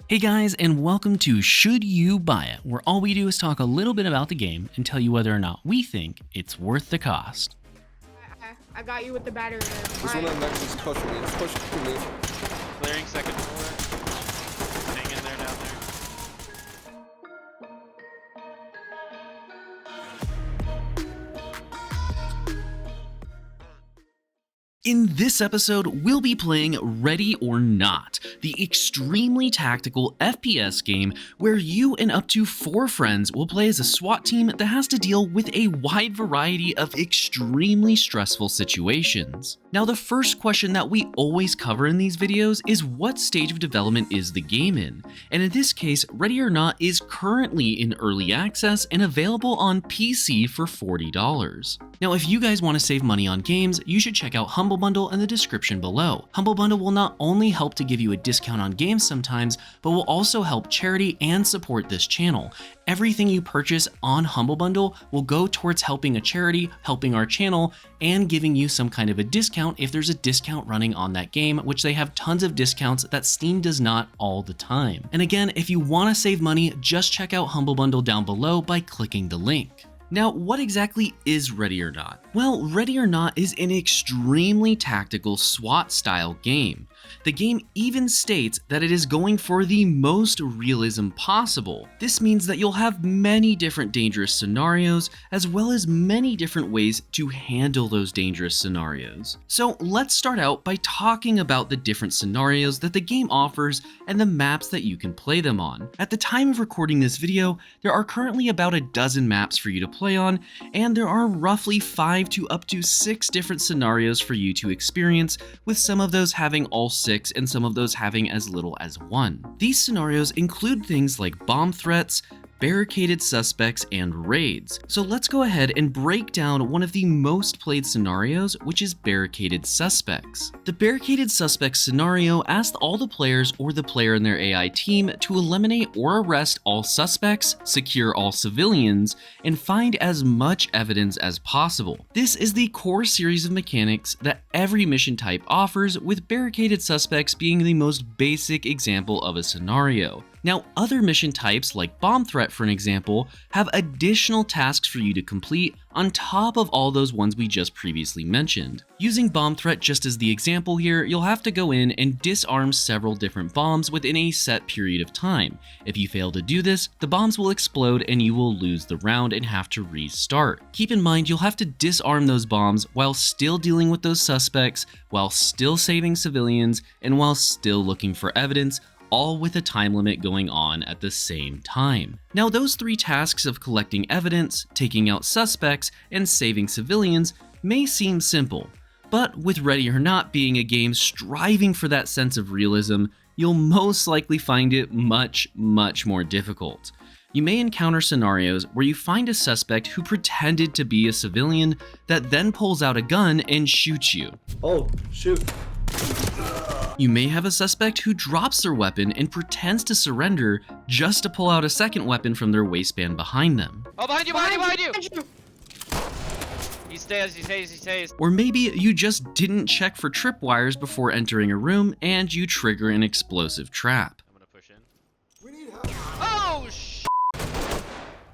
Hey guys, and welcome to Should You Buy It, where all we do is talk a little bit about the game and tell you whether or not we think it's worth the cost. I got you with the battery. This one on next is pushing me. It's pushing me. Clearing second floor. Hang in there down there. In this episode, we'll be playing Ready or Not, the extremely tactical FPS game where you and up to 4 friends will play as a SWAT team that has to deal with a wide variety of extremely stressful situations. Now, the first question that we always cover in these videos is what stage of development is the game in? And in this case, Ready or Not is currently in early access and available on PC for $40. Now, if you guys want to save money on games, you should check out Humble Bundle in the description below. Humble Bundle will not only help to give you a discount on games sometimes, but will also help charity and support this channel. Everything you purchase on Humble Bundle will go towards helping a charity, helping our channel, and giving you some kind of a discount if there's a discount running on that game, which they have tons of discounts that Steam does not all the time. And again, if you want to save money, just check out Humble Bundle down below by clicking the link. Now, what exactly is Ready or Not? Well, Ready or Not is an extremely tactical SWAT-style game. The game even states that it is going for the most realism possible. This means that you'll have many different dangerous scenarios, as well as many different ways to handle those dangerous scenarios. So let's start out by talking about the different scenarios that the game offers and the maps that you can play them on. At the time of recording this video, there are currently about a dozen maps for you to play on, and there are roughly 5 to up to 6 different scenarios for you to experience, with some of those having all 6 and some of those having as little as 1. These scenarios include things like bomb threats, barricaded suspects, and raids. So let's go ahead and break down one of the most played scenarios, which is barricaded suspects. The barricaded suspects scenario asks all the players or the player in their AI team to eliminate or arrest all suspects, secure all civilians, and find as much evidence as possible. This is the core series of mechanics that every mission type offers, with barricaded suspects being the most basic example of a scenario. Now, other mission types like bomb threat, for an example, have additional tasks for you to complete on top of all those ones we just previously mentioned. Using bomb threat just as the example here, you'll have to go in and disarm several different bombs within a set period of time. If you fail to do this, the bombs will explode and you will lose the round and have to restart. Keep in mind, you'll have to disarm those bombs while still dealing with those suspects, while still saving civilians, and while still looking for evidence, all with a time limit going on at the same time. Now, those 3 tasks of collecting evidence, taking out suspects, and saving civilians may seem simple, but with Ready or Not being a game striving for that sense of realism, you'll most likely find it much more difficult. You may encounter scenarios where you find a suspect who pretended to be a civilian that then pulls out a gun and shoots you. Oh, shoot. You may have a suspect who drops their weapon and pretends to surrender just to pull out a second weapon from their waistband behind them. Oh, behind you! He stays. Or maybe you just didn't check for tripwires before entering a room and you trigger an explosive trap. I'm gonna push in. Oh,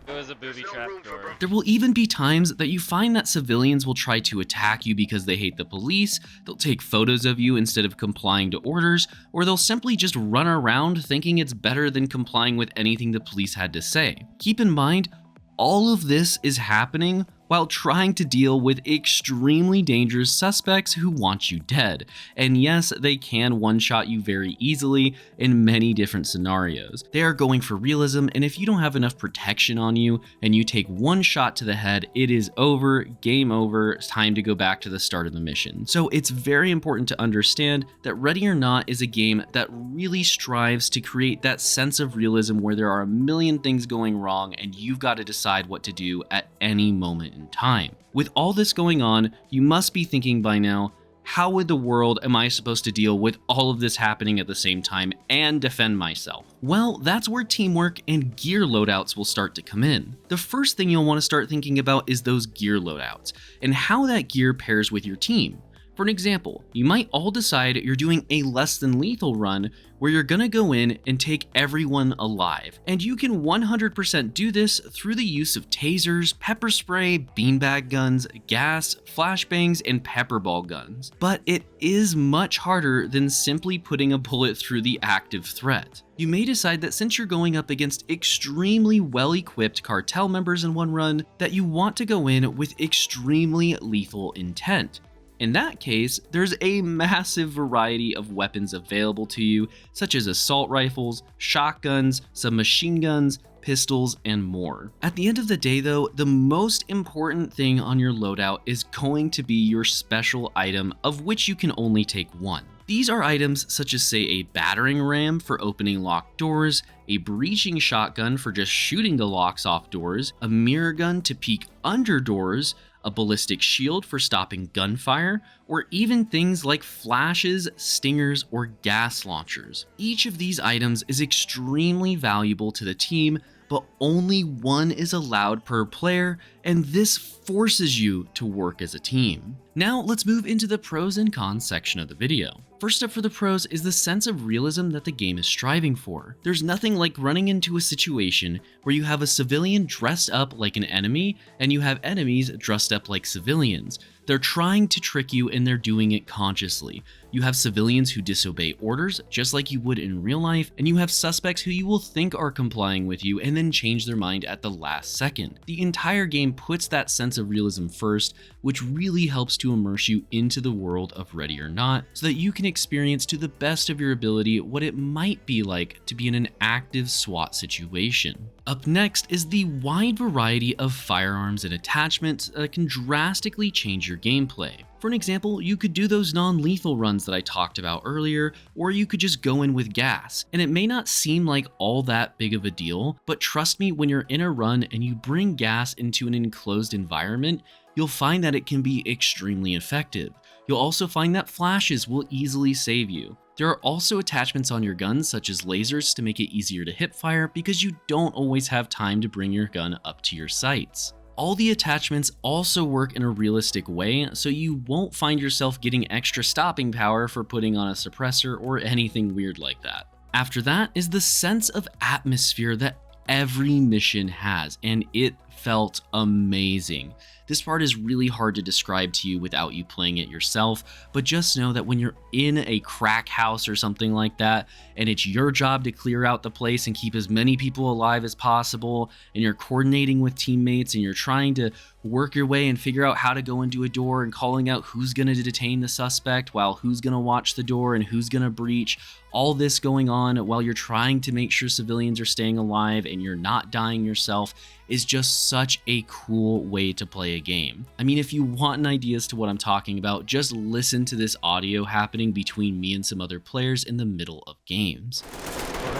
It was a booby trap door. There will even be times that you find that civilians will try to attack you because they hate the police, they'll take photos of you instead of complying to orders, or they'll simply just run around thinking it's better than complying with anything the police had to say. Keep in mind, all of this is happening while trying to deal with extremely dangerous suspects who want you dead. And yes, they can one-shot you very easily in many different scenarios. They are going for realism, and if you don't have enough protection on you and you take one shot to the head, it is over, game over, it's time to go back to the start of the mission. So it's very important to understand that Ready or Not is a game that really strives to create that sense of realism where there are a million things going wrong and you've got to decide what to do at any moment in time. With all this going on, you must be thinking by now, how in the world am I supposed to deal with all of this happening at the same time and defend myself? Well, that's where teamwork and gear loadouts will start to come in. The first thing you'll want to start thinking about is those gear loadouts and how that gear pairs with your team. For an example, you might all decide you're doing a less than lethal run where you're gonna go in and take everyone alive. And you can 100% do this through the use of tasers, pepper spray, beanbag guns, gas, flashbangs, and pepperball guns. But it is much harder than simply putting a bullet through the active threat. You may decide that since you're going up against extremely well-equipped cartel members in one run, that you want to go in with extremely lethal intent. In that case, there's a massive variety of weapons available to you, such as assault rifles, shotguns, submachine guns, pistols, and more. At the end of the day though, the most important thing on your loadout is going to be your special item, of which you can only take one. These are items such as, say, a battering ram for opening locked doors, a breaching shotgun for just shooting the locks off doors, a mirror gun to peek under doors, a ballistic shield for stopping gunfire, or even things like flashes, stingers, or gas launchers. Each of these items is extremely valuable to the team, but only one is allowed per player, and this forces you to work as a team. Now let's move into the pros and cons section of the video. First up for the pros is the sense of realism that the game is striving for. There's nothing like running into a situation where you have a civilian dressed up like an enemy and you have enemies dressed up like civilians. They're trying to trick you and they're doing it consciously. You have civilians who disobey orders just like you would in real life, and you have suspects who you will think are complying with you and then change their mind at the last second. The entire game puts that sense of realism first, which really helps to immerse you into the world of Ready or Not, so that you can experience to the best of your ability what it might be like to be in an active SWAT situation. Up next is the wide variety of firearms and attachments that can drastically change your gameplay. For an example, you could do those non-lethal runs that I talked about earlier, or you could just go in with gas. And it may not seem like all that big of a deal, but trust me, when you're in a run and you bring gas into an enclosed environment, you'll find that it can be extremely effective. You'll also find that flashes will easily save you. There are also attachments on your guns such as lasers to make it easier to hip fire because you don't always have time to bring your gun up to your sights. All the attachments also work in a realistic way, so you won't find yourself getting extra stopping power for putting on a suppressor or anything weird like that. After that is the sense of atmosphere that every mission has, and it felt amazing. This part is really hard to describe to you without you playing it yourself, but just know that when you're in a crack house or something like that, and it's your job to clear out the place and keep as many people alive as possible, and you're coordinating with teammates and you're trying to work your way and figure out how to go into a door and calling out who's going to detain the suspect while who's going to watch the door and who's going to breach, all this going on while you're trying to make sure civilians are staying alive and you're not dying yourself, is just such a cool way to play a game. I mean, if you want an idea as to what I'm talking about, just listen to this audio happening between me and some other players in the middle of games.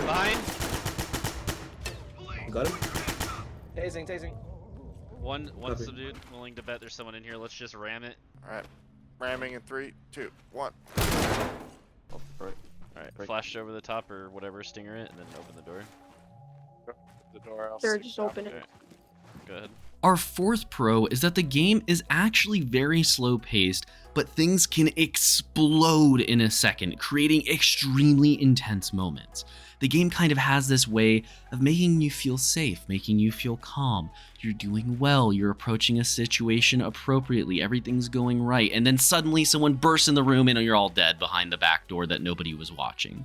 Behind. Got him. Tasing. One subdued. Willing to bet there's someone in here. Let's just ram it. Alright. Ramming in 3, 2, 1. Alright, flash over the top or whatever, stinger it, and then open the door. The door, I'll Sure, see. just open it. Okay. Go ahead. Our fourth pro is that the game is actually very slow paced, but things can explode in a second, creating extremely intense moments. The game kind of has this way of making you feel safe, making you feel calm. You're doing well, you're approaching a situation appropriately, everything's going right, and then suddenly someone bursts in the room and you're all dead behind the back door that nobody was watching.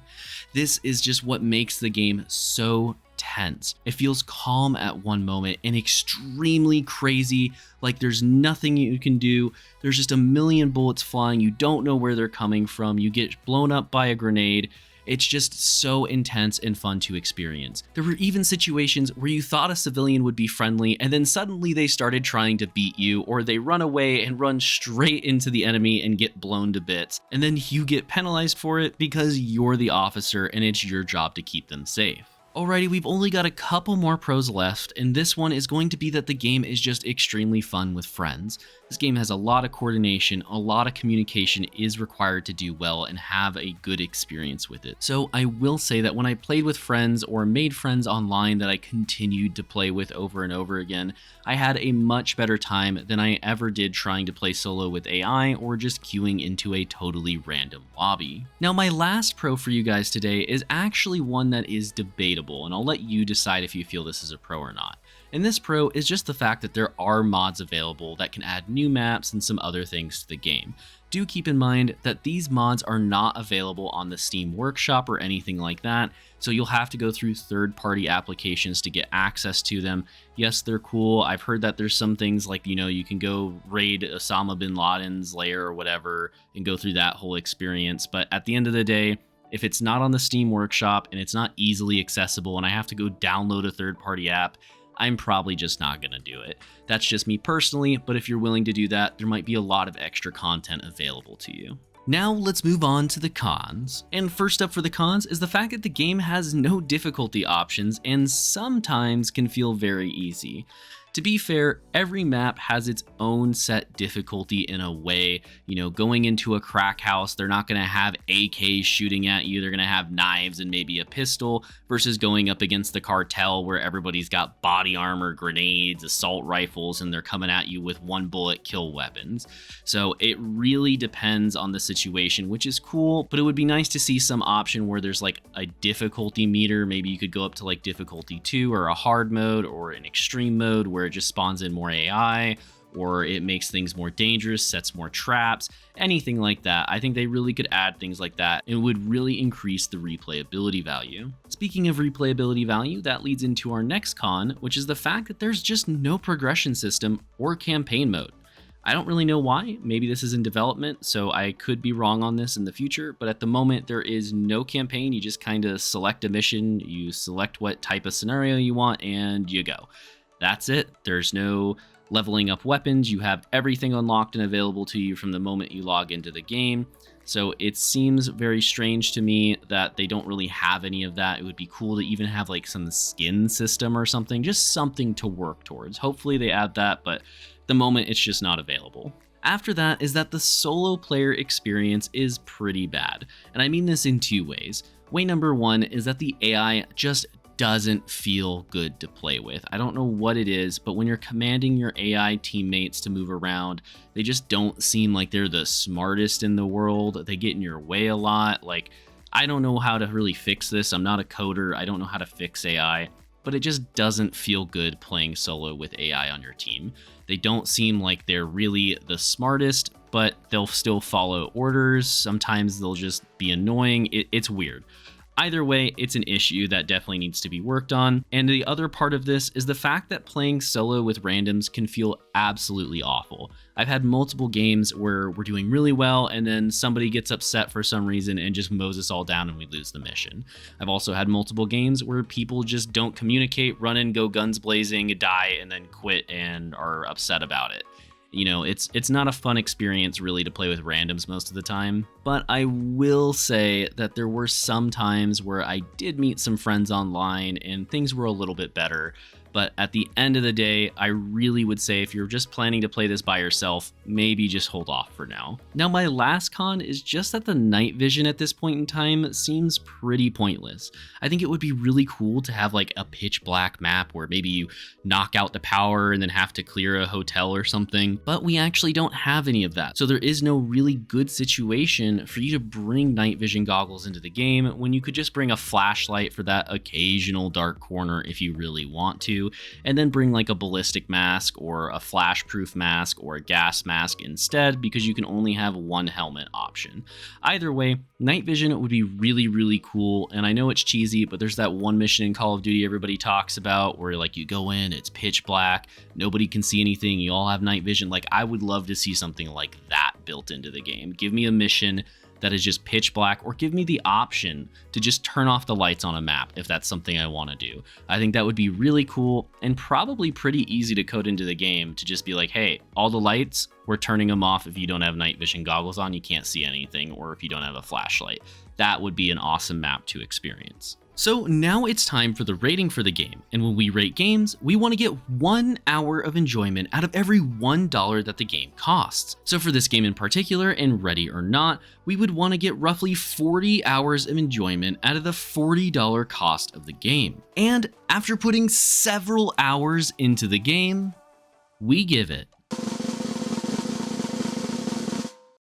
This is just what makes the game so tense. It feels calm at one moment and extremely crazy, like there's nothing you can do. There's just a million bullets flying, you don't know where they're coming from, you get blown up by a grenade. It's just so intense and fun to experience. There were even situations where you thought a civilian would be friendly and then suddenly they started trying to beat you, or they run away and run straight into the enemy and get blown to bits. And then you get penalized for it because you're the officer and it's your job to keep them safe. Alrighty, we've only got a couple more pros left, and this one is going to be that the game is just extremely fun with friends. This game has a lot of coordination, a lot of communication is required to do well and have a good experience with it. So I will say that when I played with friends or made friends online that I continued to play with over and over again, I had a much better time than I ever did trying to play solo with AI or just queuing into a totally random lobby. Now my last pro for you guys today is actually one that is debatable, and I'll let you decide if you feel this is a pro or not. And this pro is just the fact that there are mods available that can add new maps and some other things to the game. Do keep in mind that these mods are not available on the Steam Workshop or anything like that, so you'll have to go through third-party applications to get access to them. Yes, they're cool. I've heard that there's some things like, you can go raid Osama bin Laden's lair or whatever and go through that whole experience, but at the end of the day, if it's not on the Steam Workshop and it's not easily accessible and I have to go download a third-party app, I'm probably just not going to do it. That's just me personally, but if you're willing to do that, there might be a lot of extra content available to you. Now let's move on to the cons. And first up for the cons is the fact that the game has no difficulty options and sometimes can feel very easy. To be fair, every map has its own set difficulty in a way. Going into a crack house, they're not going to have AKs shooting at you. They're going to have knives and maybe a pistol versus going up against the cartel where everybody's got body armor, grenades, assault rifles, and they're coming at you with one bullet kill weapons. So it really depends on the situation, which is cool, but it would be nice to see some option where there's like a difficulty meter. Maybe you could go up to like difficulty 2 or a hard mode or an extreme mode where it just spawns in more AI, or it makes things more dangerous, sets more traps, anything like that. I think they really could add things like that. It would really increase the replayability value. Speaking of replayability value, that leads into our next con, which is the fact that there's just no progression system or campaign mode. I don't really know why. Maybe this is in development, so I could be wrong on this in the future, but at the moment there is no campaign. You just kind of select a mission, you select what type of scenario you want, and you go. That's it. There's no leveling up weapons. You have everything unlocked and available to you from the moment you log into the game. So it seems very strange to me that they don't really have any of that. It would be cool to even have like some skin system or something, just something to work towards. Hopefully they add that, but at the moment it's just not available. After that is that the solo player experience is pretty bad. And I mean this in two ways. Way number one is that the AI just doesn't feel good to play with. I don't know what it is, but when you're commanding your AI teammates to move around, they just don't seem like they're the smartest in the world. They get in your way a lot. Like, I don't know how to really fix this. I'm not a coder. I don't know how to fix AI, but it just doesn't feel good playing solo with AI on your team. They don't seem like they're really the smartest, but they'll still follow orders. Sometimes they'll just be annoying. It's weird. Either way, it's an issue that definitely needs to be worked on. And the other part of this is the fact that playing solo with randoms can feel absolutely awful. I've had multiple games where we're doing really well and then somebody gets upset for some reason and just mows us all down and we lose the mission. I've also had multiple games where people just don't communicate, run and go guns blazing, die, and then quit and are upset about it. It's not a fun experience really to play with randoms most of the time, but I will say that there were some times where I did meet some friends online and things were a little bit better. But at the end of the day, I really would say if you're just planning to play this by yourself, maybe just hold off for now. Now, my last con is just that the night vision at this point in time seems pretty pointless. I think it would be really cool to have like a pitch black map where maybe you knock out the power and then have to clear a hotel or something, but we actually don't have any of that. So there is no really good situation for you to bring night vision goggles into the game when you could just bring a flashlight for that occasional dark corner if you really want to. And then bring like a ballistic mask or a flash proof mask or a gas mask instead, because you can only have one helmet option. Either way, night vision would be really, really cool. And I know it's cheesy, but there's that one mission in Call of Duty everybody talks about where like you go in, it's pitch black, nobody can see anything, you all have night vision. Like, I would love to see something like that built into the game. Give me a mission that is just pitch black, or give me the option to just turn off the lights on a map if that's something I want to do. I think that would be really cool and probably pretty easy to code into the game to just be like, hey, all the lights, we're turning them off if you don't have night vision goggles on, you can't see anything, or if you don't have a flashlight. That would be an awesome map to experience. So now it's time for the rating for the game, and when we rate games, we want to get 1 hour of enjoyment out of every $1 that the game costs. So for this game in particular, in Ready or Not, we would want to get roughly 40 hours of enjoyment out of the $40 cost of the game. And after putting several hours into the game, we give it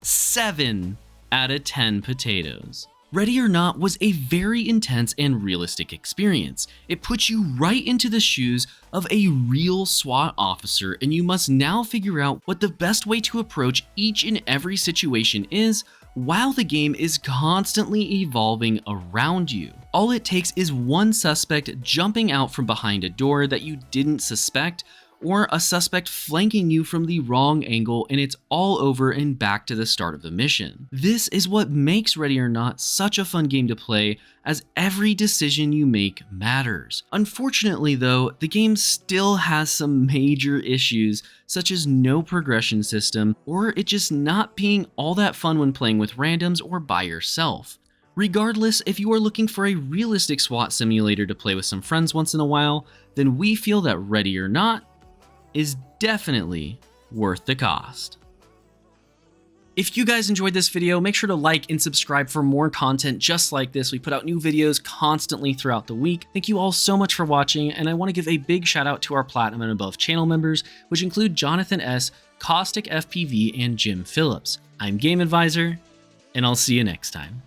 7 out of 10 potatoes. Ready or Not was a very intense and realistic experience. It puts you right into the shoes of a real SWAT officer, and you must now figure out what the best way to approach each and every situation is while the game is constantly evolving around you. All it takes is one suspect jumping out from behind a door that you didn't suspect, or a suspect flanking you from the wrong angle, and it's all over and back to the start of the mission. This is what makes Ready or Not such a fun game to play, as every decision you make matters. Unfortunately though, the game still has some major issues, such as no progression system, or it just not being all that fun when playing with randoms or by yourself. Regardless, if you are looking for a realistic SWAT simulator to play with some friends once in a while, then we feel that Ready or Not is definitely worth the cost. If you guys enjoyed this video, make sure to like and subscribe for more content just like this. We put out new videos constantly throughout the week. Thank you all so much for watching, and I want to give a big shout out to our Platinum and Above channel members, which include Jonathan S., Caustic FPV, and Jim Phillips. I'm Game Advisor, and I'll see you next time.